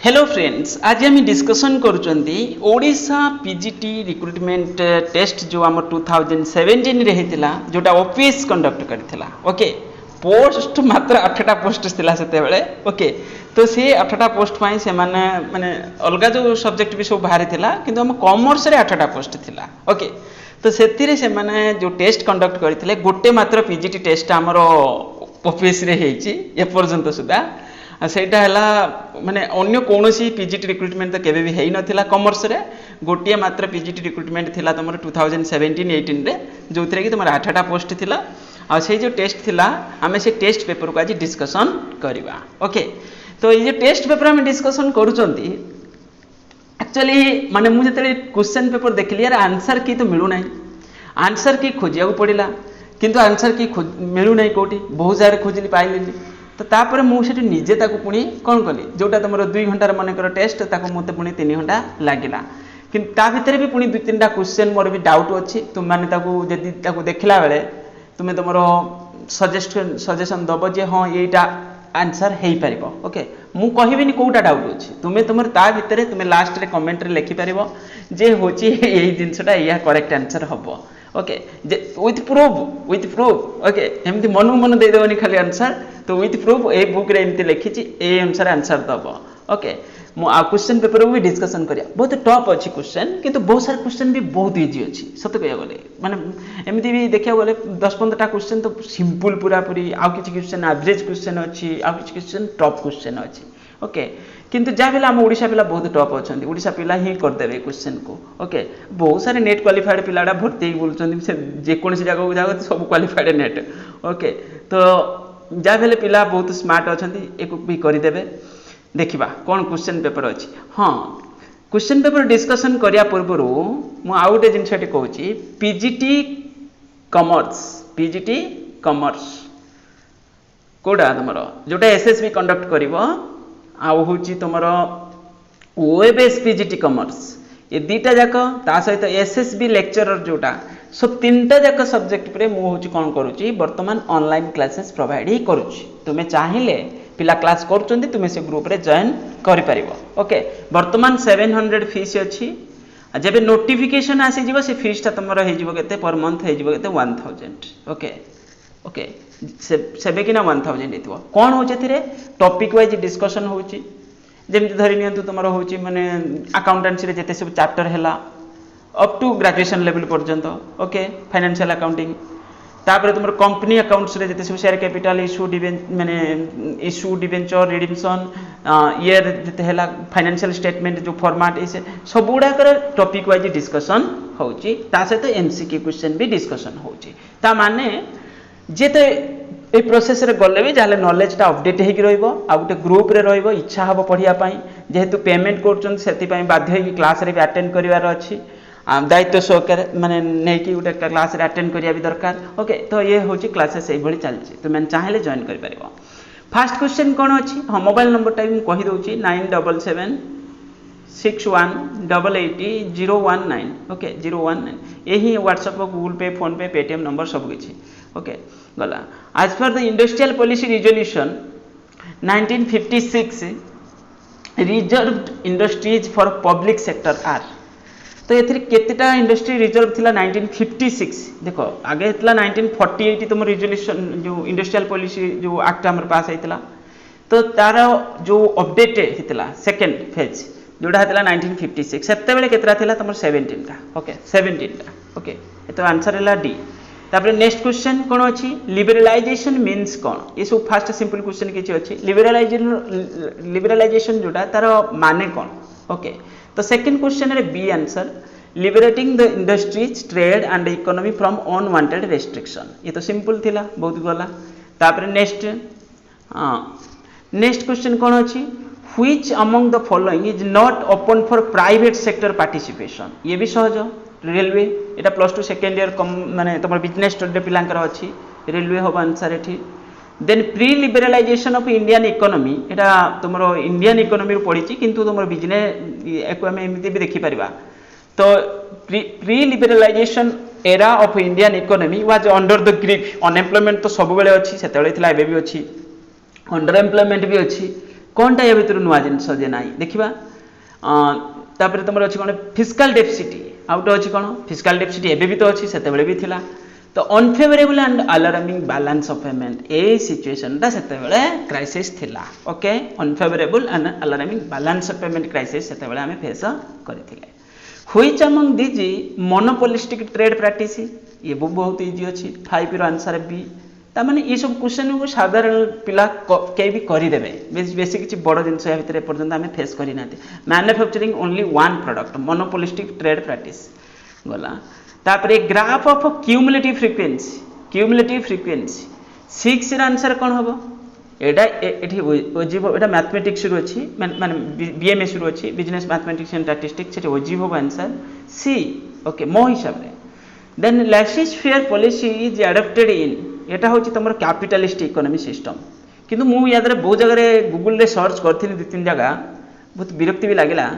Hello friends, आज आम discussion करुँगी ओडिशा पीजीटी रिक्रुटमेंट टेस्ट जो आम 2017 रे होता जोटा ओपीएस कंडक्ट करथिला। ओके, पोस्ट मात्र 8टा पोस्ट थिला सेते बेले। ओके, तो से 8टा पोस्ट पाई से माने अलगा जो सब्जेक्ट भी सब बाहरी थिला किंतु हम कॉमर्स रे 8टा पोस्ट थिला। ओके, तो सेतिरे से माने जो टेस्ट कंडक्ट करथिले गोटे मात्र पीजीटी टेस्ट हमरो ओपीएस रे हेची ए पर्यंत सुधा सेटा है माने अन्य कौन सी पीजीटी रिक्रुटमेंट तो केबे भी हेई नथिला कॉमर्स रे। गोटे मात्र पीजीटी रिक्रुटमेंट थिला तुमर 2017-18 रे जो थरे कि तुमर 8टा पोस्ट थिला। आ से जो टेस्ट थिला आमे से टेस्ट पेपर को आज डिस्कशन करबा। ओके, तो ये जो टेस्ट पेपर आमे डिस्कशन करूचंती एक्चुअली माने मु जते क्वेश्चन पेपर देखली यार आंसर की तो मिलु नाही, आंसर की खोजिया पड़िला किंतु आंसर की मिलु नाही कोठी बहुत सारे खोजली पाइलिनी। तो तापर मुझे निजे ताको पुणी कौन कली जोटा तुम 2 घंटार मनकर टेस्ट ताको मते पुणी 3 घंटा लगिला किंतु ता भितर भी पुणी 2-3टा क्वेश्चन मोर भी डाउट अच्छी तुम माने ताको जदी ताको देखला बेले तुमे तुमरो सजेशन दबो जे हां एटा आंसर हेई परिबो। ओके, मु कहिबिनी कोटा डाउट अछि तुमे तुमर ता भितर तुमे लास्ट रे कमेंट रे लिखि परिबो जे होची एई जिंसटा या करेक्ट आंसर हबो। Okay, with proof. ओके, एमती मन मन दे देवनी खाली आंसर तो विथ प्रूफ ए बुक रे एमती लिखी ए अनुसार आंसर दब। ओके, मु आ क्वेश्चन पेपर भी डिस्कशन करिया बहुत टफ अच्छी क्वेश्चन किंतु बहुत सारे क्वेश्चन भी बहुत इजी अच्छी सत कह गले माने एमती भी देखिया गले 10-15टा क्वेश्चन तो सिंपल पूरा पूरी आ किछि क्वेश्चन एवरेज क्वेश्चन अच्छी आ किछि क्वेश्चन टफ क्वेश्चन अच्छी। ओके, किंतु जा भी आम ओडिशा पिला बहुत टफ अच्छा ओडिशा पिला ही करदेवे क्वेश्चन को। ओके, बहुत सारे नेट क्वालिफाइड पिलाड़ा भर्ती बोलुं से जेकोसी जगह जाओ सब क्वालिफाइड नेट। ओके, तो जा भी पिला बहुत स्मार्ट अच्छा एक भी करदेवे। देखा कौन क्वेश्चन पेपर अच्छी। हाँ, क्वेश्चन पेपर डिस्कशन करिया पूर्व मु आउ गोटे जिनस कहूँ पीजीटी कॉमर्स कोडा तुम जोटा एसएसबी कंडक्ट करिवो आउ हूँ तुम ओएबीएस पीजीटी कॉमर्स ये दीटा जाक ता सहित एसएसबी लेक्चरर जोटा सब 3टा जाक सब्जेक्ट पर मुझे कौन करुच्ची वर्तमान ऑनलाइन क्लासेस प्रोवाइड ही करुच्ची। तुम्हें चाहिए पिला क्लास करुँच तुम्हें से ग्रुप रे जॉइन कर पारिबो। ओके, वर्तमान 700 फीस अच्छी जब नोटिफिकेशन आसीଯିव से फीसटा तुम होते पर मंथ होते 1000। ओके ओके सेबे कि 1000 हो कौन हो टॉपिक वाइज डिस्कशन होची जमी धरी नि तुम हूँ माने अकाउंटेंसी जिते सब चैप्टर है अप टू ग्रेजुएशन लेवल पर्यंत। ओके, फाइनेंशियल अकाउंटिंग तापर तुम कंपनी अकाउंट्स रे जिते सब share capital issue debenture redemption year जिते है फाइनेंशियल स्टेटमेंट जो फॉर्मेट इसे सब गुड़ाक टॉपिक वाइज डिस्कशन होची ता सहित एमसीक्यू क्वेश्चन भी डिस्कशन होची। ता माने जेते ए प्रोसेस रे गले भी जाले नॉलेज टा अपडेट हेकी रहइबो आ गुटे ग्रुप रे रहइबो इच्छा हबो पढिया पई जेहेतु पेमेंट करचन सेति पई बाध्य हेकी क्लास रे भी अटेंड करिवार अछि दायित्व सहकार माने नै कि गुटे क्लास रे अटेंड करिया भी दरकार। ओके, तो ये होची क्लासेस एई भली चलछि तो मैंने चाहेले जॉइन करि परिबो। फर्स्ट क्वेश्चन कोन अछि हम मोबाइल नंबर टाइप मु कहि दोछि 977 6188 019। ओके, 019 यही WhatsApp Google Pay PhonePe Paytm number सब किछि। ओके, गला as per the industrial policy resolution 1956 reserved industries for public sector are तो ये केतेटा इंडस्ट्री रिजर्व थिला 1956 देखो आगे थिला 1948 तुम रिजोल्यूशन जो इंडस्ट्रियल पॉलिसी जो एक्ट हमर पास आइतला तो तार जो अपडेट हितला सेकंड फेज जोड़ा हितला 1956 सेते बेले केतरा थिला तुम 17टा। ओके, 17टा। ओके, तो आंसर हैला डी। तापर नेक्स्ट क्वेश्चन कौन अच्छी लिबरलाइजेशन मीन्स कौन ये सब फास्ट सिंपल क्वेश्चन किसी अच्छी लिबरलाइजेशन जोटा तार माने कौन। ओके, तो सेकंड क्वेश्चन रे B answer liberating the industries trade and economy from unwanted restriction ये तो सिंपल थिला बहुत गला। तापर नेक्स्ट क्वेश्चन कौन अच्छी which among the following is not open for private sector participation ये भी सहज रेलवे एटा +2 सेकेंड ईयर माने तुम बिजनेस स्टडी पिलांकर अच्छी रेलवे हम आंसर एठी। Then pre liberalisation of Indian economy एटा तुम इंडियन इकोनॉमी पड़ी किंतु तुम बिजनेस एमती भी देखी पारिबा तो pre liberalisation era of Indian economy was under the grip unemployment तो सब बेले अच्छी से भी अच्छी अंडर एम्प्लॉयमेंट भी अच्छी कौनटा या भितर नुआ जिनस जे ना देखा तापर तुम अच्छी कौन फिस्काल डेफिसिट आउ गोटे अच्छी कौन फिस्काल डेफिसिट एबे भी तो अच्छी से भी थिला तो unfavourable and alarming balance of payment A situation टा सेते क्राइसिस थिला okay unfavourable and alarming balance of payment crisis सेते हमें फेस करथिले which among these monopolistic trade practice ये बहुत इजी अच्छी 5 रो आंसर बी तामाने ये सब क्वेश्चन को साधारण पिला के भी करिदेबे बेसी किछि बड़ जिंस या भितर पर्यंत हमें फेस करि नाते manufacturing only one product monopolistic trade practice गला तापरे ग्राफ ऑफ क्यूमुलेटिव फ्रीक्वेंसी 6 रा आंसर कोन हबो एटा एठी ओजीव एटा मैथमेटिक्स रो अछि माने बीएमएस रो अछि बिजनेस मैथमेटिक्स एंड स्टैटिस्टिक्स सेठी ओजीव आंसर सी ओके मो हिसाब रे then laissez faire policy is adopted in एटा होची तमर कैपिटलिस्ट इकोनॉमी सिस्टम किंतु मु याद रे बहुत जगह गूगल रे सर्च करथिनी दु तीन जगह बहुत विरक्ति भी लागला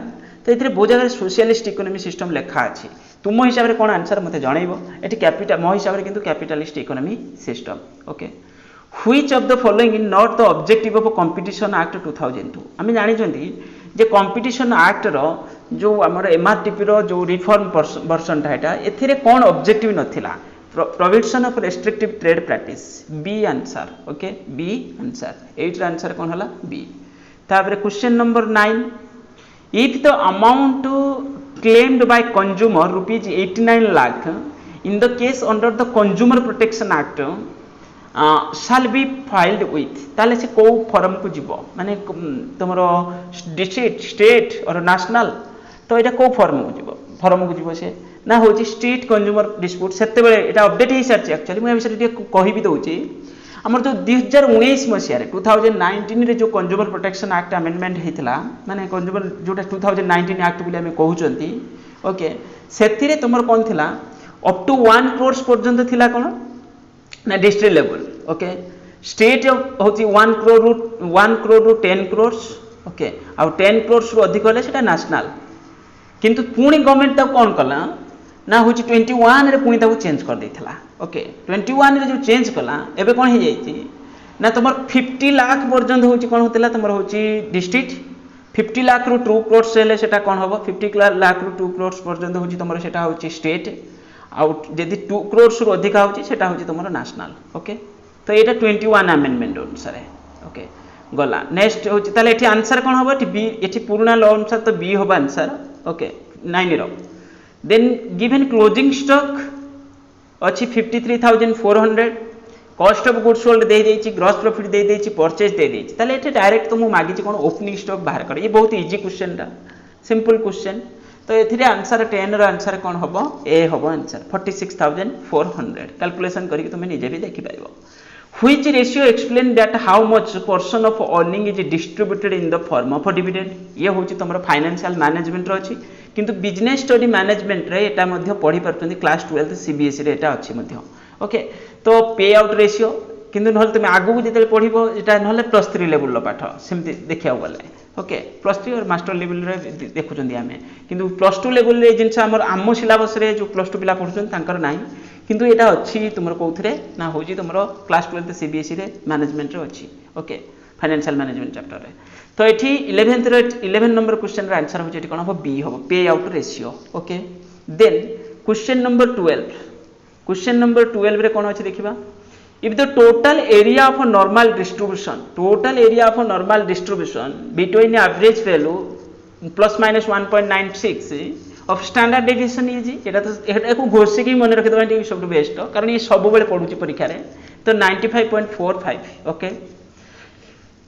तो एथिरे बहुत जगह सोशलिस्ट इकोनॉमी सिस्टम लिखा अछि तुम हिसाब रे कोन आंसर मते जणाइबो एठी कैपिटल मो हिसाब रे किंतु capitalist economy system okay which of the following is not the objective of competition act 2002 आमे जानि जंती जे कंपटीशन एक्ट रो जो हमर एमआरटीपी रो जो रिफॉर्म वर्जन टा एटा एथिरे कोन ऑब्जेक्टिव नथिला prohibition of restrictive trade practice B answer okay B answer 8 रा आंसर कोन हला बी तापर question number 9 if the amount claimed by consumer rupees 89 lakh in the case under the consumer protection act shall be filed with ताले से को form को जीवो माने तमरो डिस्ट्रिक्ट स्टेट और नेशनल तो एटा को फॉर्म को जीवो से ना होची स्टेट कंज्यूमर डिस्प्यूट सेते बेले एटा अपडेट हे सरची एक्चुअली मैं विषय टे कहि भी दउची हमर जो 2019 मसिया रे 2019 रे जो कंज्यूमर प्रोटेक्शन एक्ट अमेंडमेंट हेतिला माने कंज्यूमर जोटा 2019 एक्ट बोली हमें कहउचंती ओके सेथिरे तुमर कोन थिला अप टू 1 करोड़ पर्यंत थिला कोन ना डिस्ट्रिक्ट लेवल ओके स्टेट होची 1 करोड़ रु 10 करोड़ ओके आ 10 करोड़ रु अधिक होले सेटा नेशनल किंतु पुणी गवर्नमेंट ता कोन कला ना होची 21 रे पुणी ताको चेंज कर देथिला ओके 21 रे जो चेंज कला एबे कोन हे जाईची ना तुमर 50 लाख पर्यंत होची कोन होतला तुमर होची डिस्ट्रिक्ट 50 लाख रु 2 करोड़ सेले सेटा कोन होबो 50 लाख रु 2 करोड़ पर्यंत होची तुमर सेटा होची स्टेट आउट यदि 2 करोड़ रु अधिक होची सेटा होची तुमर नेशनल ओके तो एटा 21 अमेंडमेंट अनुसार ओके गला नेक्स्ट होची ताले एठी आंसर कोन होबो एठी बी एठी पुराना लॉ अनुसार तो बी होबो आंसर ओके 9 रो देन गिवन क्लोजिंग स्टॉक अच्छी 53,400 कॉस्ट ऑफ गुड्स सोल्ड दे देछि ग्रॉस प्रॉफिट दे देछि परचेज दे देछि ताले एटे डायरेक्ट तुम मागिछि कोन ओपनिंग स्टॉक बाहर कर ये बहुत इजी क्वेश्चन टा सिंपल क्वेश्चन तो एथिरे आंसर 10 रो आंसर कोन हबो ए हबो आंसर 46,400 कैलकुलेशन करिक तुम निजे भी देखि पाइबो which ratio explain that how much person of earning is distributed in the form of dividend ये होछि तमरो फाइनेंशियल मैनेजमेंट रो अछि किंतु बिजनेस स्टडी मैनेजमेंट रे एटा मध्य पढ़ी परछन्ती क्लास 12 सीबीएसई रे एटा अछि मध्य ओके तो पे आउट रेशियो किंतु नहले तुम आगु को जेते पढ़िबो एटा नहले +3 लेवल लो पाठ सेमति देखिया गले ओके +3 और मास्टर लेवल रे देखुचंदी हमें किंतु +2 लेवल रे जिनसा हमर आमो सिलेबस रे जो +2 पिला पढुचन तांकर नाही किंतु एटा अछि तुमरो कोथरे ना होजी तुमरो क्लास 12 सीबीएसई रे मैनेजमेंट रे अछि ओके फाइनेंशियल मैनेजमेंट चैप्टर रे तो एठी 11 नंबर क्वेश्चन रा आंसर हो जेठी कोन हो बी हो pay out ratio okay then question number 12 रे कोन अछि देखिबा if the total area of a normal distribution between average value plus minus 1.96 of standard deviation is एटा तो एटा को घोषे के मन रखि दबा टी सब बेस्ट कारण ये सब बेले पढुची परीक्षा रे तो 95.45 ओके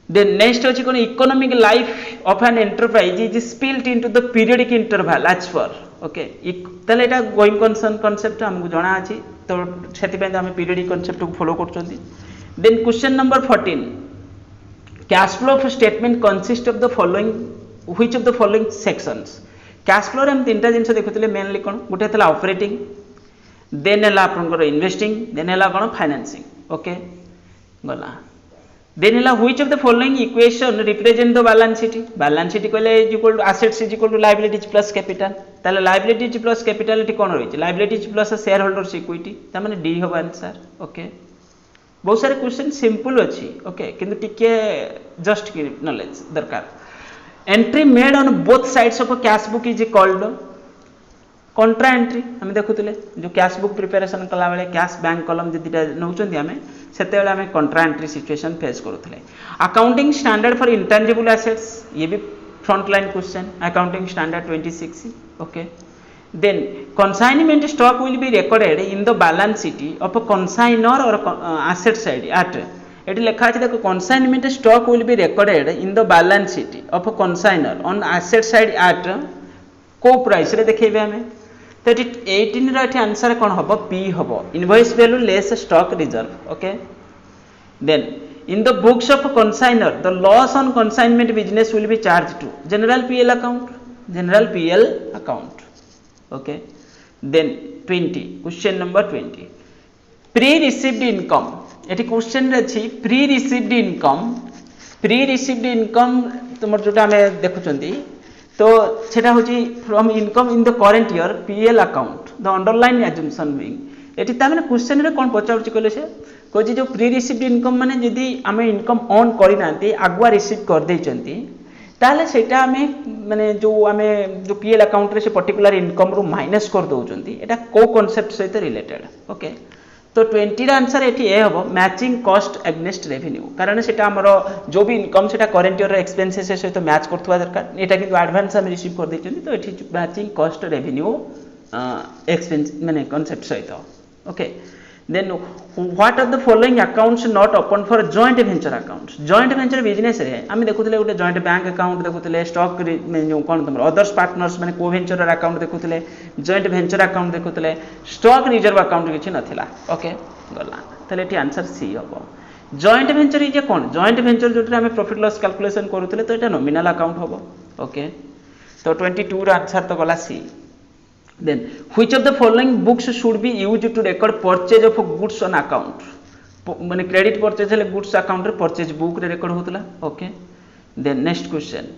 देन नेक्स्ट अछि कोन economic life of an enterprise is split into the periodic interval as per okay तले एटा गोइंग कंसर्न कांसेप्ट हमकु जणा अछि तो सेति पे हम पीरियडिक कांसेप्ट को फॉलो करछोंती then question number 14 cash flow statement consist of the following which of the following sections cash flow रे हम तीनटा जिंस देखुतले मेनली कोन गुटे तला ऑपरेटिंग देन एला आपनकर इन्वेस्टिंग देन एला कोन फाइनेंसिंग ओके गला देन एला which of the following equation represent the balance sheet कहले is equal to assets is equal to liabilities plus capital ताले लायबिलिटीज प्लस कैपिटल टी कोन रही liabilities plus shareholders equity ता माने डी होबा आंसर ओके बहुत सारे क्वेश्चन सिंपल अच्छी ओके किंतु टिके जस्ट नॉलेज दरकार entry made on both sides of cash book is called कंट्रा entry आम देखुले जो कैश बुक प्रिपेरेसन कला बेले कैश बैंक कलम जो नौकरी आम से आम कंट्रा एंट्री सिचुएशन फेस करूँ accounting standard for intangible assets ये भी front line question accounting standard 26 okay then consignment stock will be recorded in the balance sheet of a consignor or asset side at eighty लिखा है देखो consignment stock will be recorded in the balance sheet of a consignor on asset side at को price रे देखेबे हमें तो 18 रो एठी answer कोन हबो पी हबो invoice value less stock reserve okay then in the books of a consignor the loss on consignment business will be charged to general PL account okay then 20 question number 20 pre received income eighty question अच्छी pre received income तुम जोटा हमें देखुंती तो सेटा होची from income in the current year PL account the underline assumption being eighty ता माने question रे कोन पचाउची कहले से कोजी जो प्री रिसीव्ड इनकम माने यदि आमे इनकम ऑन करि नांती आगुआ रिसीव कर देचंती ताले सेटा आमे माने जो पीएल अकाउंट रे से पर्टिकुलर इनकम रो माइनस कर दउचंती एटा को कांसेप्ट सहित रिलेटेड ओके तो 20 रा आंसर एठी ए हबो मैचिंग कॉस्ट अगेंस्ट रेवेन्यू कारण सेटा हमरो जो भी इनकम सेटा करंट ईयर रो एक्सपेंसेस सहित मैच करथवा दरकार एटा किंतु एडवांस हम रिसीव कर देचंती तो एठी मैचिंग कॉस्ट रेवेन्यू एक्सपेंस माने कांसेप्ट सहित okay then what are the following accounts not open for joint venture business रे हम देखुतले गोटे जॉइंट बैंक अकाउंट देखुतले स्टॉक जो कोन तुम अदर्स पार्टनर्स माने को वेंचर अकाउंट देखुतले जॉइंट वेंचर अकाउंट देखुतले स्टॉक रिजर्व अकाउंट किछि नथिला ओके गला तले एठी आंसर सी हबो जॉइंट वेंचर इज कोन जॉइंट वेंचर जोटे हम प्रॉफिट लॉस कैलकुलेशन करूतले तो एटा नॉमिनल अकाउंट हबो ओके तो 22 रा आंसर तो गला सी then which of the following books should be used to record purchase of goods on account माने क्रेडिट परचेज हेले गुड्स अकाउंट रे परचेज बुक रे रेकॉर्ड होतला okay then next question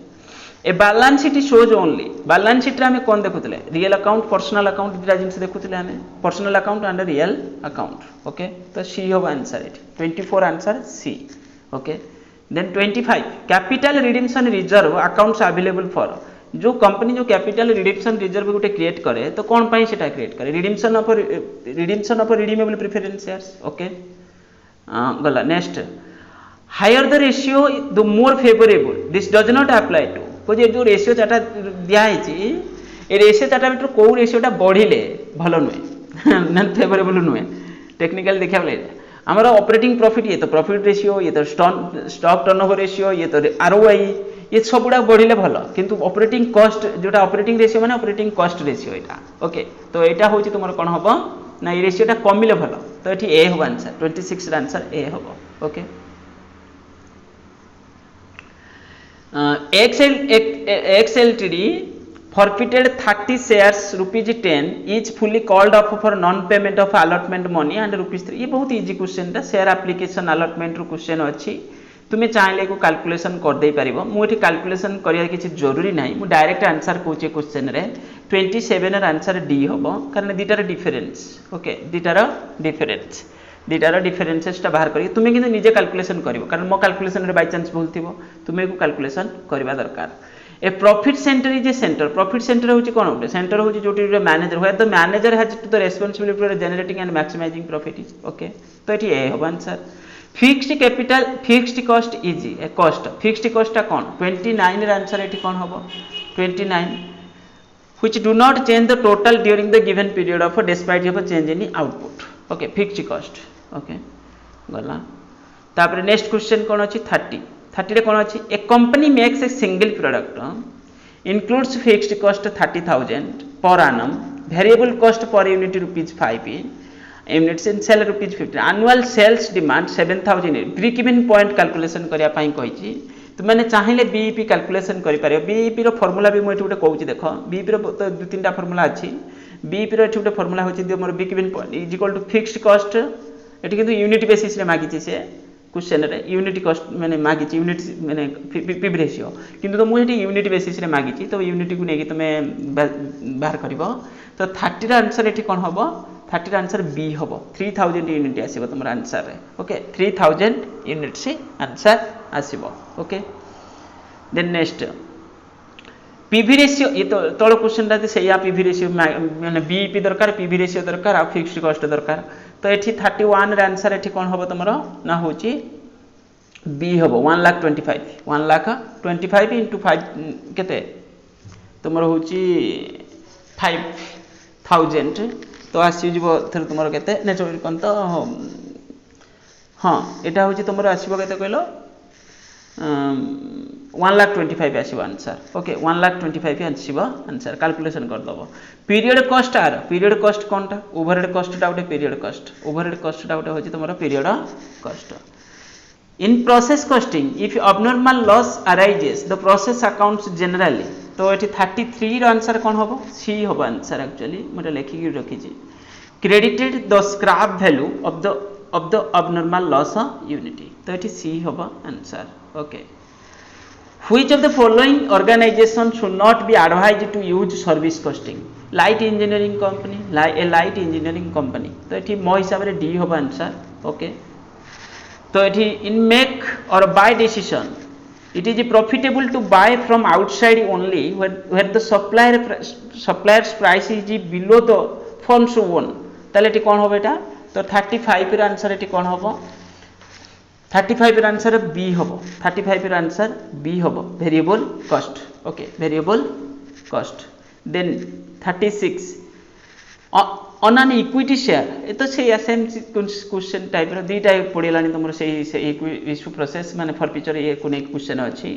A balance sheet shows only balance sheet रे हम कोन देखुतले real account personal account दिरा जिंस देखुतले हम personal account and real account okay तो सी हो answer it 24 answer C okay then 25 capital redemption reserve accounts available for जो कंपनी जो कैपिटल रिडीम्पशन रिजर्व गोटे क्रिएट करे तो कौन पाई सेटा क्रिएट करे redemption of redeemable preference shares okay गला next higher the ratio the more favourable this does not apply to को जो रेशियो चाटा दिया है ए रेशियो चाटा भीतर को रेशियोटा बढ़िले भलो नुहे नॉन फेवरेबल नुहे टेक्निकल देखा बेले हमर ऑपरेटिंग प्रॉफिट ये तो प्रॉफिट रेशियो ये तो स्टॉक टर्नओवर रेशियो ये तो आरओआई ये सब गुड़ा बढ़िले भल किंतु ऑपरेटिंग कॉस्ट जोटा ऑपरेटिंग रेशियो माने ऑपरेटिंग कॉस्ट रेशियो एटा ओके तो एटा होची तुमर कोन हबो ना ये रेशियोटा कमिले भल तो एठी ए हो आंसर 26 रा आंसर ए हबो okay XLTD forfeited 30 shares ₹10 is fully called off for non payment of allotment money and ₹3 ये बहुत इजी क्वेश्चन ता शेयर एप्लीकेशन अलॉटमेंट रो क्वेश्चन अछि तुम्हें चाहे को कैलकुलेशन कर दे पारिबो मु एठी कैलकुलेशन करिया किछि जरूरी नाही मु डायरेक्ट आंसर कोचे क्वेश्चन रे 27 रा आंसर डी होबो कारण दीटार डिफरेंस ओके दीटार डिफरेंसेस ता बाहर करी तुम्हें किंतु निजे कैलकुलेशन करिवो कारण मो कैलकुलेशन रे बाय चांस भूल थिबो तुम्हें को कैलकुलेशन करबा दरकार a profit centre is a centre profit centre होची कोन होते सेंटर होची जोटी मैनेजर होय the manager has to the responsibility for generating and maximising profit is okay तो एठी ए होबो answer fixed capital fixed cost is a cost fixed cost कौन 29 रा आंसर एठी कौन होबो 29 which do not change the total during the given period of despite of a change in output okay fixed cost okay गला तापर next question कौन अछि 30 रे कौन अछि a company makes a single product includes fixed cost 30,000 per annum variable cost per unit ₹5 units in sell ₹15 annual sales demand 7,000 break even point calculation करिया पई कहिछि तो मैंने चाहिए बीईपी कैलकुलेशन करि पारे बीईपी रो फार्मूला भी मैं गोटे कहूँ देख बीईपी रो तो दु तीन फार्मूला अच्छी बीईपी रो गोटे फार्मूला होची मोर break even point is equal to fixed cost एटी किंतु यूनिट बेसिस रे मागिछि से क्वेश्चन रे यूनिट कॉस्ट मैंने मागिछि यूनिट मैंने पीवी रेशियो किंतु तो मुझे यूनिट बेसिस रे मागिछि तो यूनिट को नेकी तमे बाहर करबो तो 30 रा आंसर एठी कोन होबो 30 आंसर बी हम 3000 यूनिट आसो तुम आंसर रे ओके 3000 यूनिट्स आंसर आसो okay then next PV ratio ये तो तल क्वेश्चन टा से पीवी रेशियो माने बीईपी दरकार पीवी रेशियो दरकार आ फिक्स्ड कॉस्ट दरकार तो ये 31 रे आंसर ये कौन हम तुम ना हूँ बी हम 1,25,000 इंटू 5 केते तुम हूँ 5,000 तो आसीज तुम के कौन तो हाँ यहाँ हूँ तुम आसो के कहल 1,25,000 आसो आंसर ओके 1,25,000 आसो आंसर कैलकुलेशन करदेव पीरियड कॉस्ट आर पीरियड कॉस्ट कौन टा ओवरहेड कॉस्ट टा गोटे पीरियड कॉस्ट टा गोटे हूँ तुम period cost in process costing if abnormal loss arises the process accounts generally तो ये 33 रो आंसर कौन हम सी हम आंसर एक्चुअली मैं लिखिकी रखी credited the scrap value of the abnormal loss unity तो ये सी हम answer okay Which of the following organization should not be advised to use service costing? Light engineering company, a light engineering company. तो ये मो हिसाब से D हम answer okay तो ये in make or buy decision it is profitable to buy from outside only where the supplier's price is below the firm's own ताले ये कौन हम एटा तो 35 रो आंसर ये कौन हम 35 रो आंसर बी हम 35 रो आंसर बी हम variable cost okay variable cost then 36 on an equity share ये तो से सेम क्वेश्चन टाइप रो दी टाइप पड़ेलानी तुम से इश्यू प्रोसेस माने फॉर फ्यूचर ये कोने क्वेश्चन अछि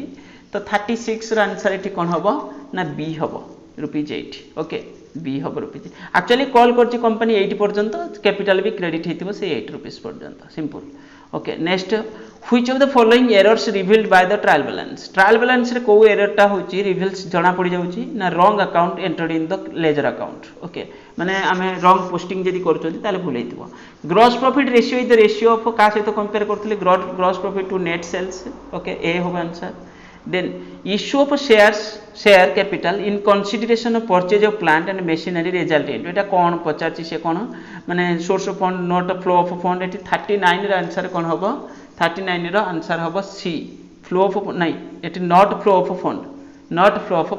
तो 36 रो आंसर एठी कोन हबो ना बी हबो ₹8 ओके बी हबो ₹8 एक्चुअली कॉल करछि कंपनी 8 पर्यंत कैपिटल भी क्रेडिट हेतिबो से ₹8 पर्यंत simple okay next which of the following errors revealed by the trial balance रे को एरर टा होची रिवील्स जणा पड़ी जाउची ना wrong account entered in the ledger account okay माने आमे रॉन्ग पोस्टिंग जदी करचोती ताले भूल हेतिबो gross profit ratio is the ratio of का सहित कंपेयर करथले gross profit to net sales okay A हो answer then issue of share capital in consideration of purchase of plant and machinery resultant एटा कोन पचारची से कोन माने source of fund not flow of fund एटी 39 रे आंसर कोन हबो 39 रो आंसर हबो सी फ्लो ऑफ नहीं एटी नॉट फ्लो ऑफ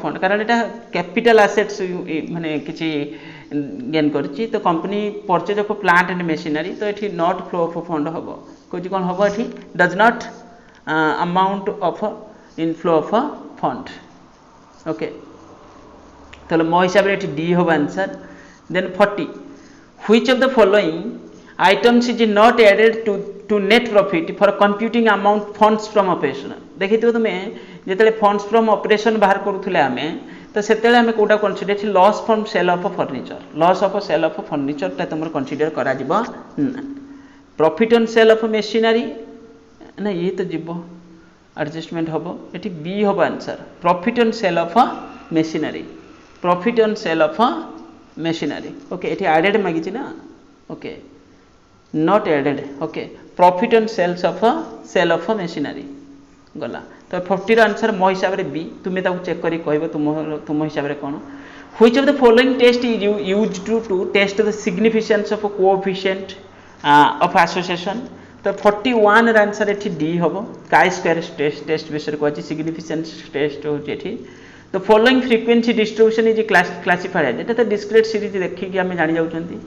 फंड कारण एटा कैपिटल एसेट्स माने किछि गेन करछि तो company purchase of plant and machinery तो एटी नॉट फ्लो ऑफ फंड हबो कोजि कोन हबो एटी does not amount of inflow of fund okay तो मो हिसाब से डी हम answer then 40 which of the following items is not added to net profit for computing amount funds from operation देखि तुम्हें जेतले फंड्स फ्रॉम ऑपरेशन बाहर करूथले आमे तो सेतेले आमे कोटा कंसीडर छि loss from sale of furniture ता तुमर कंसीडर करा जिवो profit on sale of machinery ना ये तो जिवो एडजस्टमेंट हम ये बी हम answer profit on sale of machinery okay ये एडेड मागी ना okay not added okay profit on sale of machinery गला तो 40 आंसर मो हिसाब से बी तुम्हें चेक करी कहबो तुम हिसाब से कौन which of the following test is used to test the significance of coefficient of association तो 41 आंसर ये डी हम काय स्क्वायर टेस्ट विषय कहछि सिग्निफिकेंस टेस्ट होछि तो following frequency distribution is classified एटा तो डिस्क्रीट सीरीज देखिकी आमे जानि जाउछंती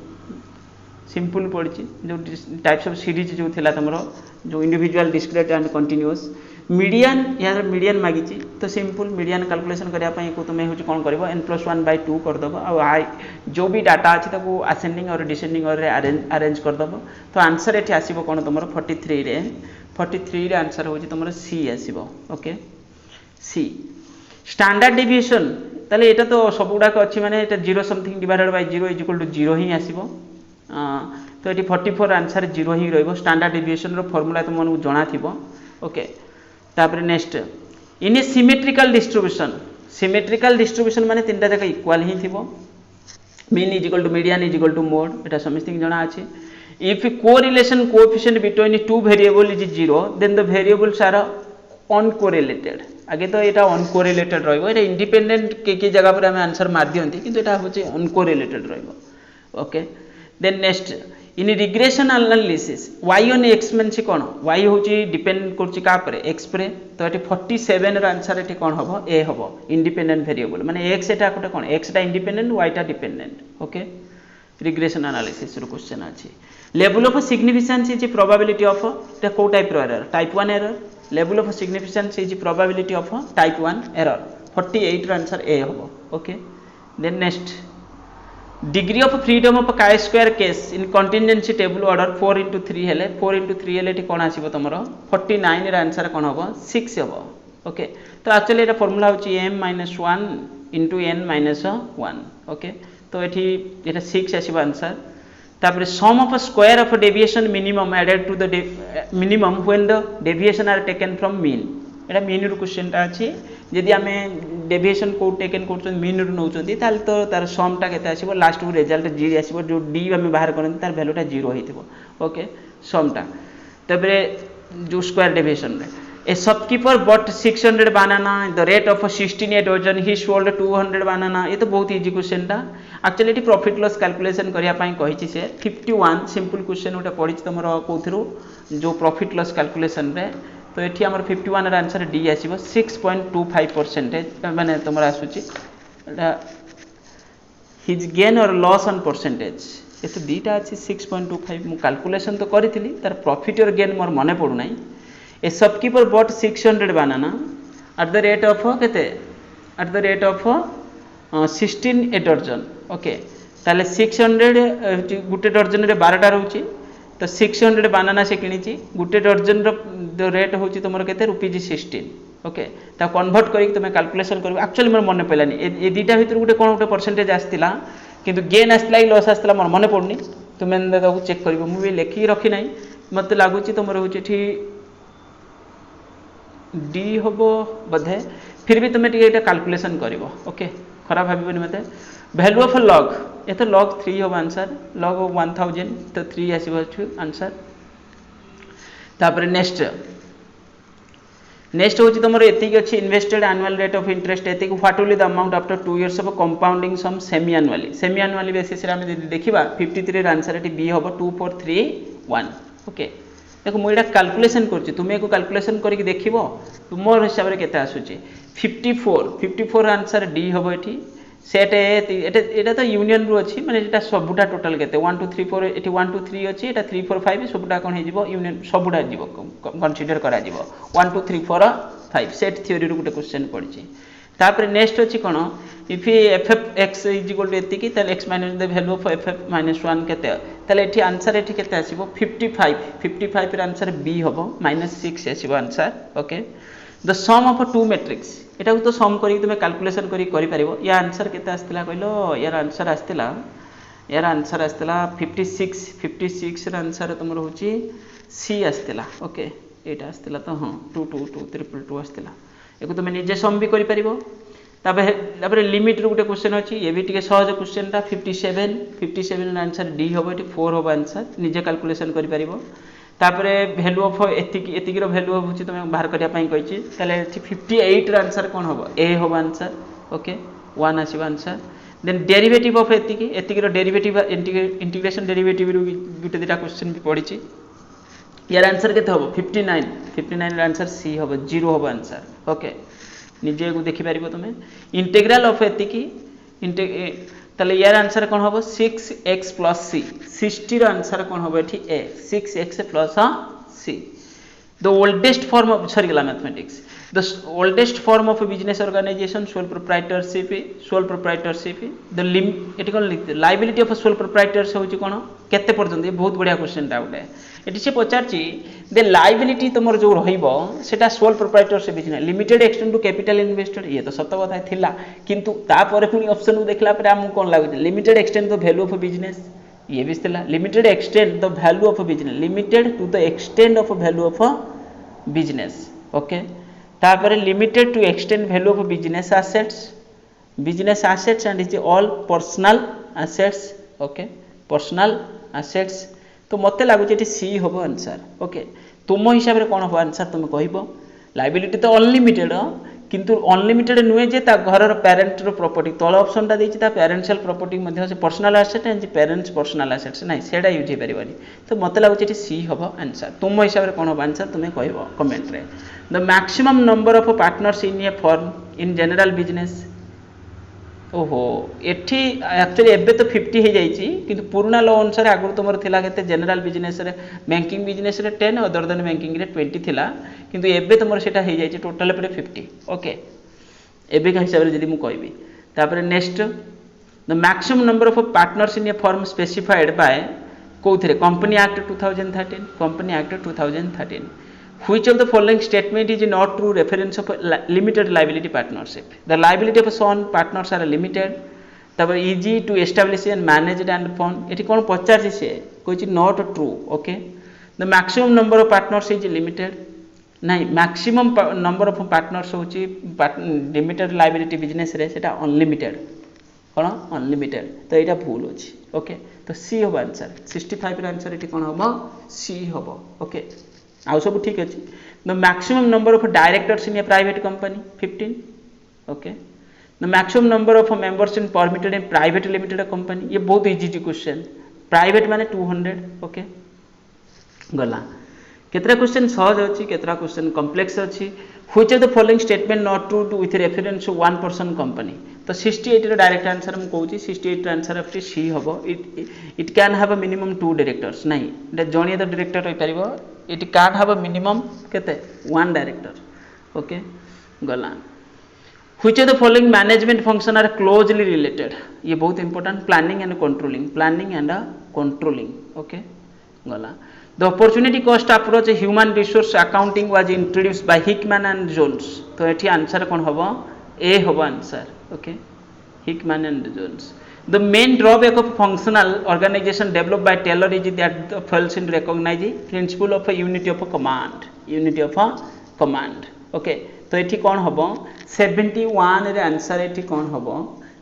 सिंपल पड़ी जो टाइप्स ऑफ सीरीज जो थिला तमरो जो individual discrete and continuous median यार मीडियन मागी तो सिंपल मीडियन कैलकुलेशन करिया पई को तुमे होछि कोन करबो n+1/2 कर दबो आ जो भी डाटा अछि ताको असेंडिंग और डिसेंडिंग और अरेंज कर दबो तो आंसर एठी आसीबो कोन तमरो 43 रे आंसर होछि तमरो सी आसीबो ओके सी स्टैंडर्ड डेविएशन ताले एटा तो सब गुडा अछि माने एटा 0 समथिंग डिवाइडेड बाय 0 = 0 ही आसीबो तो ये 44 आंसर 0 ही रहिबो स्टैंडर्ड डेविएशन रो फार्मूला तुमन जणा थिबो ओके तापर next in a symmetrical distribution माने तीनटा जगह इक्वल ही थिबो मीन = मीडियन = मोड एटा समथिंग जणा अछि if correlation coefficient between two variable is 0 then the variables are uncorrelated आगे तो यहाँ अनकोरिलेटेड रहिबो एटा इंडिपेंडेंट के जगह पर हम आंसर मार दियंती किंतु एटा होचे अनकोरिलेटेड रहिबो okay then next in regression analysis y on x मानछि कोन y होची डिपेंड करछि का पर x पर तो एटी 47 र आंसर एटी कोन हबो a हबो इंडिपेंडेंट वेरिएबल माने x एटा कोटे कोन x टा इंडिपेंडेंट y टा डिपेंडेंट ओके रिग्रेशन एनालिसिस रो क्वेश्चन अछि level of significance is probability of टा को टाइप रो error type 1 error level of significance is probability of type 1 error 48 रो आंसर a हबो okay then next degree of freedom of chi square case in contingency table order 4 into 3 हेले 4 into 3 हेले T कोन आसीबो तमरो 49 रे answer कोन हबो 6 हबो okay तो actually एटा formula होची m - 1 into n - 1 ओके तो एठी एटा 6 आसीबो आंसर तापर sum of square of deviation minimum added to the minimum when the deviation are taken from mean एटा मीन रो क्वेश्चन ता अछि यदि आमे डेविएशन को टेकन करछन मीन रो नउचंती ताल तो तार सम टा केते आसीबो लास्ट को रिजल्ट 0 आसीबो जो d आमे बाहर करन तार वैल्यू टा 0 होइतिबो ओके सम टा तबरे जो स्क्वायर डेविएशन रे ए shopkeeper but 600 banana the rate of 16 a dozen he sold 200 बनाना ये तो बहुत इजी क्वेश्चन टा actually eighty profit loss calculation करिया पई कहिछि से 51 सिंपल क्वेश्चन उटा पढिछि तमरो कोथरो जो प्रॉफिट लॉस कैलकुलेशन रे तो एठी हमर 51 र आंसर डी आसीबो 6.25% माने तमरा आसुची एटा हिज गेन और लॉस ऑन परसेंटेज ये तो दीटा अछि 6.25 मु कैलकुलेशन तो करिथिली तार प्रॉफिट और गेन मोर मने पडु नै a shopkeeper bought 600 banana at the rate of केते at the rate of 16 a dozen okay ताले 600 गुटे डर्जन रे 12 टा रहउची तो 600 बनाना से किनिची गुटे डर्जन रो रेट होची तमरो केते रुपीज 16 ओके ता कन्वर्ट करी तमे कैलकुलेशन करबो एक्चुअली मोर मने पइलानी ए दीटा भीतर गुटे कोन गुटे परसेंटेज आस्तिला किंतु गेन आस्तिला कि लॉस आस्तिला मोर मने पडनी तुमे दादा चेक करबो मु भी लेखि रखि नै मते लागुची तमरो होची ठी डी होबो बधे फिर भी तुम टिके एटा कैलकुलेशन करिवो ओके खराब भाबिबनी मते वैल्यू ऑफ लॉग ए तो लॉग 3 होबो आंसर लॉग ऑफ 1000 तो 3 आसीबो छु आंसर तापर नेक्स्ट होची तमरो एतिक अछि invested annual rate of interest एतिक what will the amount after 2 years of compounding some semi annually basis रे हम देखिबा 53 रे आंसर एटी बी होबो 2431 ओके देखो मु एटा कैलकुलेशन करछि तुमे को कैलकुलेशन करिक देखिबो तुमोर हिसाब रे केते आसुची 54 आंसर डी होबो एठी सेट एटा तो यूनियन रु अछि माने एटा सबुटा टोटल केते 1 2 3 4 एठी 1 2 3 अछि एटा 3 4 5 सबुटा कोन हे जिवो यूनियन सबुटा जिवो कंसीडर करा जिवो 1 2 3 4 5 सेट थ्योरी रु गुटे क्वेश्चन पडिछि तापर नेक्स्ट अछि कोन if ff x is equal to एतिकी ताले x minus the value of ff -1 केते ताले एठी आंसर एठी केते आसीबो 55 र आंसर बी होबो -6 आसीबो answer okay the sum of two matrix एटा तो सम करी तुमे कैलकुलेशन करी परिबो या आंसर केते आस्तिला कहलो यार आंसर आस्तिला 56 र आंसर तमर होची सी आस्तिला ओके एटा आस्तिला तो हां 2 2 2 ट्रिपल 2 आस्तिला एको तुमे निजे सम भी करि परिबो तापर लिमिट रो गुटे क्वेश्चन अछि ये भी टिके सहज क्वेश्चन ता 57 र आंसर डी होबो एटी 4 होबो आंसर निजे कैलकुलेशन करि परिबो तापरे वैल्यू ऑफ एतिकी रो वैल्यू होची तुमे बाहर करिया पई कहिछि ताले 58 र आंसर कोन होबो ए होबो आंसर ओके 1 आसीबो आंसर देन डेरिवेटिव ऑफ एतिकी रो डेरिवेटिव इंटीग्रेशन डेरिवेटिव रो गुटे दिटा क्वेश्चन भी पडिछि यार आंसर केते होबो 59 र आंसर सी होबो 0 होबो आंसर ओके निजे को देखि परिबो तुमे इंटीग्रल ऑफ एतिकी ताले यार आंसर कोन होबो 6x + c 60 र आंसर कोन होबो एठी a 6x + c the oldest form of mathematics the oldest form of business organisation sole proprietorship the एटी कोन लायबिलिटी ऑफ सोल प्रोप्राइटर्स होची कोन केते पर्यंत ये बहुत बढ़िया क्वेश्चन ता उठे एटी से पचारची द लायबिलिटी तमर जो रहिबो सेटा sole proprietorship business limited extend to capital invested ये तो सत कथा थिला किंतु ता परे पुनी ऑप्शन को देखला परे हम कोन लागु limited extend the value of business ये भी थिला limited extend the value of business limited to the extend of value of business okay तापर limited to extend value of business assets and is all personal assets okay personal assets तो मते लागु जे सी होबो answer okay तुम हिसाब रे कोन हो answer तुम कहबो लायबिलिटी तो अनलिमिटेड किंतु अनलिमिटेड नुहे जे ता घर पेरेंट प्रॉपर्टी तल ऑप्शन टा देछि ता पेरेंशियल प्रॉपर्टी मध्ये से personal asset and parents personal assets नहीं सेटा यूज हे परिबनी तो मते लागु एठी सी हबो आंसर तुम हिसाब रे कोन हबो आंसर तुमे कहबो कमेंट रे the maximum number of partners in a firm in general business ओहो एठी एक्चुअली एबे तो 50 हो जाइए किंतु पुराना लॉ अनुसार आगुरी तुम थिला केते जनरल बिजनेस रे बैंकिंग बिजनेस रे 10 अदर देन बैंकिंग रे 20 थिला किंतु एबे तुम सेटा हो जाइए टोटल पे 50 ओके एबे का हिसाब रे जदी मु कहबी तापर next the maximum number of partners in a firm specified by कोथिरे company act 2013 company act 2013 Which of the following statement is not true reference of limited liability partnership? The liability of sole partners are limited. तब easy to establish and manage and fund. Eighty कौन पचार से कोई not true. Okay. The maximum number of partners is limited. नहीं maximum number of partners होची limited liability business रे सेटा unlimited. कौन unlimited. तो एटा भूल होची. Okay. तो C होगा आंसर 65 रे आंसर एटी कौन होगा C होगा. Okay. आउ सब ठीक अच्छे the maximum number of directors in A private company 15 okay the maximum number of members in permitted in private limited company ये बहुत इजी क्वेश्चन प्राइवेट माने 200 ओके गला केतरा क्वेश्चन सहज अछि केतरा क्वेश्चन कॉम्प्लेक्स अछि which of the following statement not true to with reference to one person company तो 68 रो direct answer हम कहूची 68 रो आंसर ऑफ सी हबो it can have a minimum 2 directors नहीं एटा जणिए द डायरेक्टर होई परिबो it can have a minimum केते 1 director okay गला which of the following management function are closely related ये बहुत important planning and controlling okay गला the opportunity cost approach human resource accounting was introduced by Hickman and Jones तो एठी answer कोन हबो A हबो answer okay Hickman and Jones the main drawback of functional organisation developed by Taylor is that fails in recognising principle of unity of command okay तो एठी कोन हबो 71 रे answer एठी कोन हबो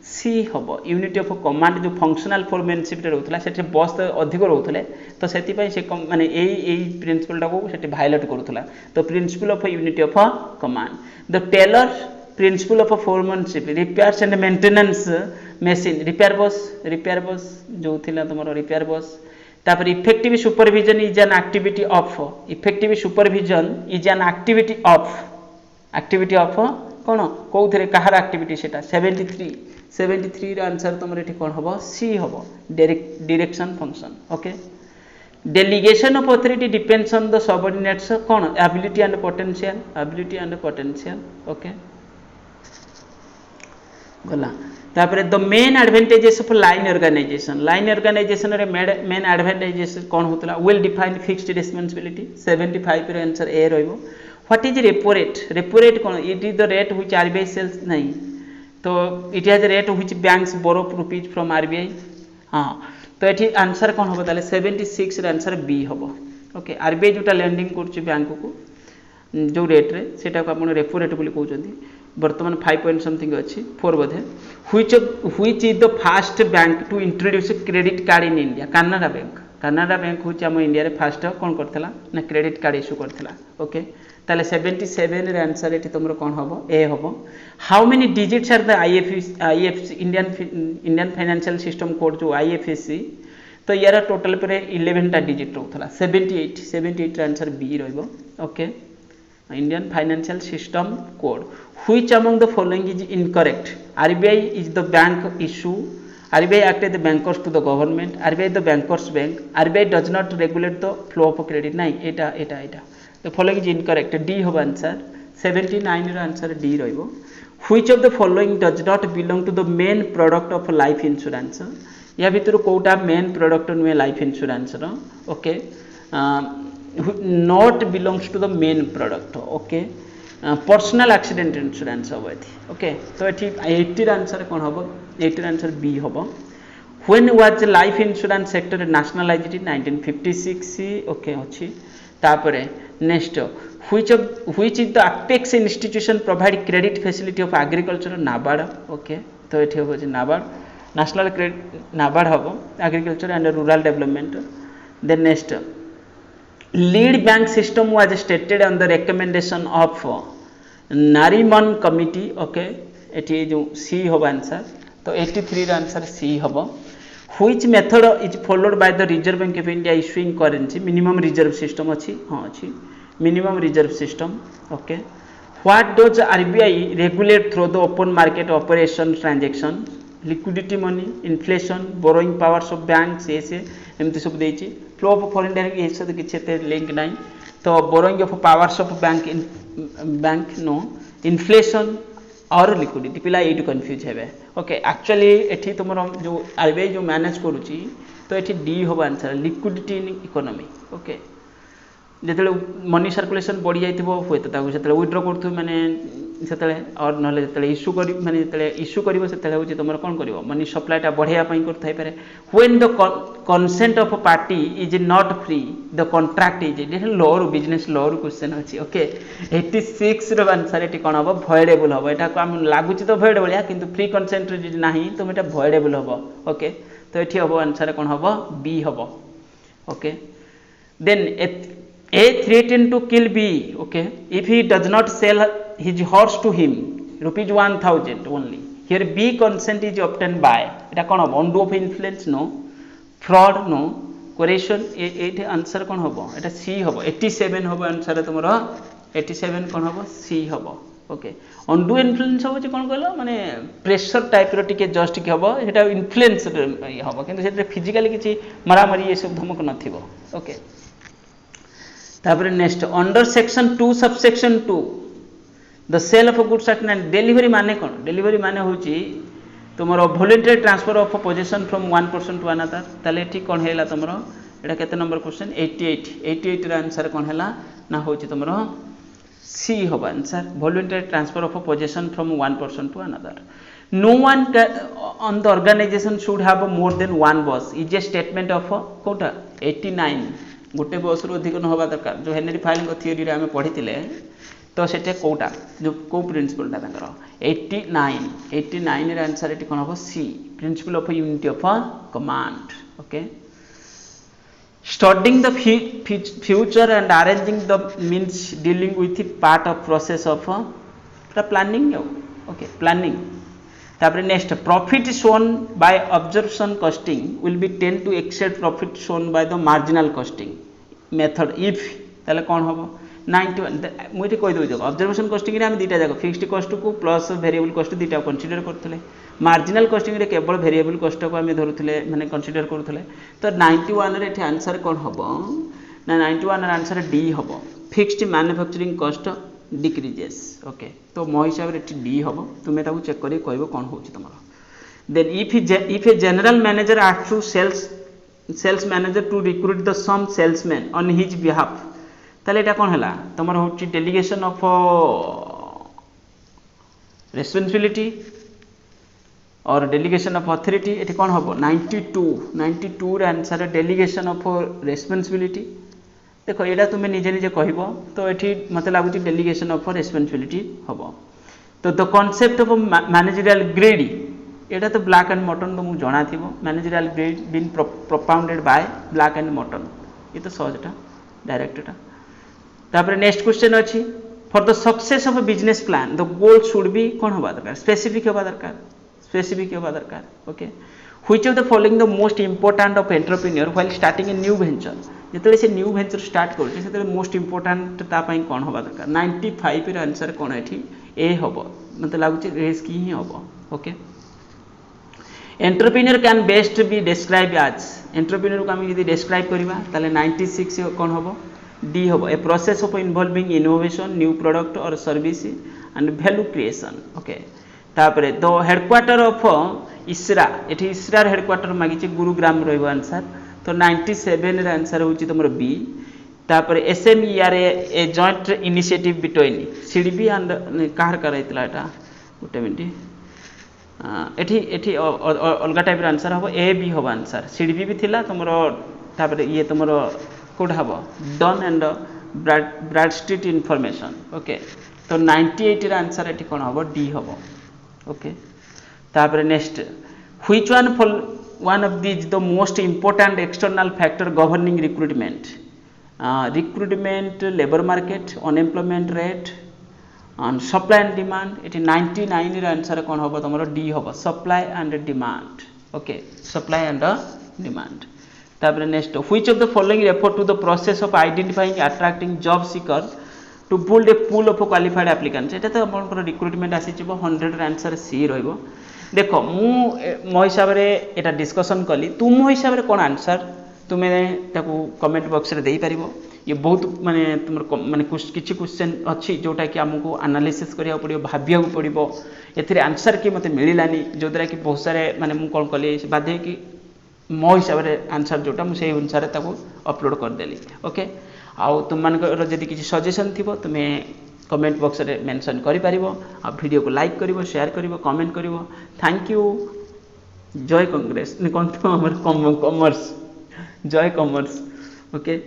सी हबो यूनिटी ऑफ कमांड जो functional foremanship रे रहउतला सेठी बस अधिक रहउतले तो सेति पई से माने एई प्रिंसिपल टाको सेठी वायलेट करूतला तो principle of unity of command the Taylor principle of foremanship repairs and maintenance machine repair boss जो थिला तमरो रिपेयर बस तापर effective supervision is an activity of कोन कोथरे कहार एक्टिविटी सेटा 73 रे आंसर तमरे एठी कोन हबो सी हबो direction function okay delegation of authority depends on the subordinates कोन एबिलिटी एंड पोटेंशियल ओके गला तापर the main advantages of line organization रे मेन एडवांटेजेस कोन होतला वेल डिफाइंड फिक्स्ड रिस्पांसिबिलिटी 75 रे आंसर ए रहइबो व्हाट इज रेपो रेट कोन it is the rate which RBI sells नहीं तो it has rate which banks borrow rupees from RBI हां तो एठी आंसर कोन होबो ताले 76 रे आंसर बी होबो ओके आरबीआई जोटा लेंडिंग करछु बैंक को जो रेट रे सेटा को आपण रेपो रेट बोली कहउचंदी वर्तमान 5 पॉइंट समथिंग अछि 4 बोधे which is the first bank to introduce credit card in India Canada bank होची हम इंडिया रे फर्स्ट कोन करथला ना क्रेडिट कार्ड इशू करथला ओके ताले 77 रे आंसर एठी तमरो कोन हबो ए हबो how many digits are the IFSC Indian financial system code जो आईएफएससी तो यार टोटल पे 11 टा डिजिट रहथला 78 रे आंसर बी रहइबो okay Indian financial system code which among the following is incorrect RBI is the bank issue RBI acted the bankers to the government. RBI the bankers bank. RBI does not regulate the flow of credit. नहीं एटा the following is incorrect. D होगा answer 79 रो answer D रहइबो. Which of the following does not belong to the main product of life insurance? या भितर कोटा main product नुए life insurance रो okay not belongs to the main product okay personal accident insurance हम okay तो ये 80 answer कौन हम 80 आंसर बी हम when was life insurance sector nationalised in 1956 okay अच्छी तापरे next which is the apex institution provide credit facility of agriculture NABARD okay तो ये हो नेशनल क्रेडिट नाबार्ड हम agriculture and rural development then next lead bank system was stated on the recommendation of Nariman committee okay eighty जो सी हम answer तो 83 रो answer C हम which method is followed by the reserve bank of India issuing currency minimum reserve system अच्छी हाँ अच्छी minimum reserve system okay what does RBI regulate through the open market operation transaction liquidity money inflation borrowing powers of banks ऐसे एमती सब देछि flow of foreign direct ये सब किछि लिंक नहीं तो borrowing of powers of bank no inflation और लिक्विडिटी पिला ये कन्फ्यूज हे ओके एक्चुअली एठी तुम जो आरबीआई जो मैनेज करुच्ची तो ये डी हम answer liquidity in economy okay जो मनी सर्कुलेशन बढ़ी जाइए हुए तो से विड्र करूँ मैंने से और ना इश्यू कर माने इश्यू कर तुम कौन कर मनी सप्लाईटा बढ़ाई कर when the consent of party is not free the contract is law रू बिजनेस लॉ रू क्वेश्चन अच्छी ओके 86 रो आंसर ये कौन हम भयडेबल हम यहाँ आम लगुच तो भयडेबल किंतु फ्री कनसेंट ना तो ये भयडेबल हम ओके तो ये हम आंसर कौन हम बी हम okay then A threatened to kill B okay if he does not sell his horse to him rupees 1000 only here B consent is obtained by এটা কোন হবে undo of influence no fraud no coercion এইটা answer কোন হবে এটা C হবে 87 হবে answer তোমার 87 কোন হবে C হবে ओके undo influence হবে যে কোন কইলো মানে প্রেসার টাইপৰ টিকে জাস্ট কি হবে এটা ইনফ্লুয়েন্স হবে কিন্তু সেটা ফিজিক্যালি কিছু মারামারি এই সব ধমক নথিব ओके तापर next under section 2 subsection 2 the sale of goods and delivery माने कौन डिलीवरी माने होची तुमरो voluntary transfer of position from one person to another ताले ठीक कौन हैला तुमरो एटा केते नंबर क्वेश्चन 88 रा आंसर कौन हैला ना होची तुमरो सी होबा answer voluntary transfer of position from one person to another no one on the organisation should have more than one boss is a statement of कोटा 89 गोटे बस रु अधिक न हवा दरकार जो हेनरी फाइलिंग थियोरी रे आमे पढ़ी तो सेटे कोटा जो को प्रिंसिपल ता 89 रे आंसर एटी कोन हो C principle of unity of command okay studying the future and arranging the means dealing with part of process of planning okay planning तापर next profit shown by observation costing will be tend to exceed profit shown by the marginal costing method if ताले कौन हम 91 मुझे कही दे observation costing रे हम दीटा जाक फिक्स्ड कॉस्ट को प्लस वेरिएबल कॉस्ट दीटा कंसीडर करथले मार्जिनल कॉस्टिंग रे केवल वेरिएबल कॉस्ट को हम धरुथले माने कंसीडर करथले तो 91 रे एठी आंसर कौन हबो ना 91 रे आंसर डी हबो fixed manufacturing cost decreases okay तो मो हिसाब से डी हम तुम्हें ताकू चेक करी कहबो कौन होची तमरो then if a general manager asks to sales manager to recruit the some salesman on his behalf ताले एटा कौन हला तमरो होची डेलीगेशन ऑफ रेस्पॉन्सिबिलिटी और डेलीगेशन ऑफ अथॉरिटी एटी कौन हबो 92 रे आंसर डेलीगेशन ऑफ रेस्पॉन्सिबिलिटी देखो ये तुम्हें निजे निजे कह तो ये मत लगुच डेलीगेशन ऑफ रेस्पॉन्सिबिलिटी हम तो the concept of managerial grade यहाँ तो ब्लैक एंड मटन तो मुझे जाना थी managerial grade been propounded by Blake and Mouton ये तो सहजटा डायरेक्टटा तापर नेक्स्ट क्वेश्चन अच्छी for the success of business plan the goal should be कौन हवा दरकार स्पेसिफिक हवा दरकार okay which of the following the most important of entrepreneur while starting a new venture जिते से न्यू वेंचर स्टार्ट कर most important तापाई कौन हवा दरकार 95 रे आंसर कौन है ए हम मत लगुच रिस्क ही हम okay entrepreneur can best be describe as entrepreneur को आम डिस्क्राइब करवा ताले 96 कौन हम डी हम a process of involving innovation new product और service and value creation okay तापरे द हेडक्वार्टर ऑफ इसरा ये इसरार हेडक्वार्टर मागिचे गुरुग्राम रहिबो आंसर तो 97 रे आंसर होची तुमर बी तापर SMER a joint initiative between SIDBI and कार कराइतला एटा गोटे मिनिट एठी एठी अलगा टाइप रे आंसर हबो ए बी हबो आंसर सीडीबी भी थिला तुमर तापर ये तुमर कोड हबो done and Bradstreet information okay तो 98 रे आंसर एठी कोन हबो डी हबो ओके तापर next which one of these the most important external factor governing recruitment recruitment labor market unemployment rate supply and demand ये 99 आंसर कौन हम तुम डी हम supply and demand okay supply and demand तापर next which of the following refer to the process of identifying attracting job seeker to build a pool of qualified applicants एटा तो आपनकर recruitment आसी 100 answer C रहिबो देखो मु मो हिसाब रे एटा डिस्कशन कली तुम हिसाब रे कोन आंसर तुम्हें ताको कमेंट बॉक्स रे देई परिबो ये बहुत माने तुम माने किछि क्वेश्चन अच्छी जोटा कि हमको एनालिसिस करिया पड़ियो भाबिया पड़ियो एथिरे आंसर कि मते मिलिलानी जो द्वारा कि बहुत सारे माने मु कोन कली बाध्य कि मो हिसाब रे आंसर जोटा मु सेही अनुसार ताको अपलोड कर देली ओके आउ तुम मानकर जदि किछि सजेशन थिबो तुमे कमेंट बॉक्स रे मेंशन करि परिबो आ वीडियो को लाइक करिवो शेयर करिवो कमेंट करिवो थैंक यू जय कांग्रेस ने कोन तो हमर कॉमर्स जय कॉमर्स ओके